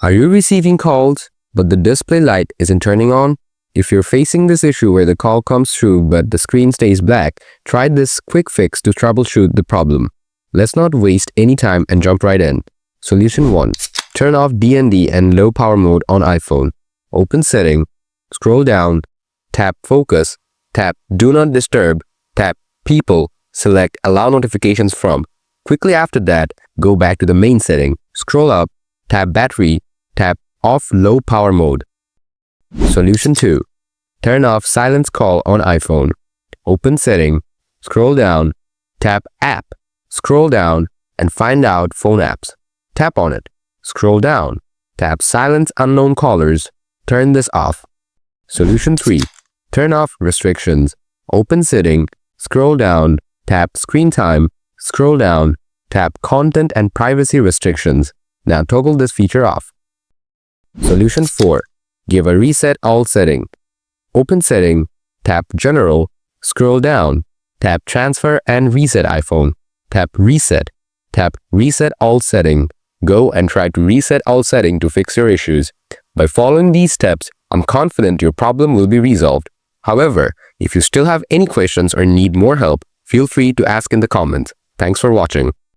Are you receiving calls, but the display light isn't turning on? If you're facing this issue where the call comes through but the screen stays black, try this quick fix to troubleshoot the problem. Let's not waste any time and jump right in. Solution 1. Turn off DND and low power mode on iPhone. Open Setting, scroll down, tap Focus, tap Do Not Disturb, tap People, select Allow Notifications From. Quickly after that, go back to the main setting, scroll up, tap Battery, tap Off Low Power Mode. Solution 2. Turn off Silence Call on iPhone. Open Setting, scroll down, tap App, scroll down, and find out Phone Apps. Tap on it, scroll down, tap Silence Unknown Callers, turn this off. Solution 3. Turn off Restrictions. Open Setting, scroll down, tap Screen Time, scroll down, tap Content and Privacy Restrictions. Now toggle this feature off. Solution 4. Give a Reset All setting. Open Setting, tap General, scroll down, tap Transfer and Reset iPhone, tap Reset, tap Reset All setting. Go and try to reset all setting to fix your issues. By following these steps, I'm confident your problem will be resolved. However, if you still have any questions or need more help, feel free to ask in the comments. Thanks for watching.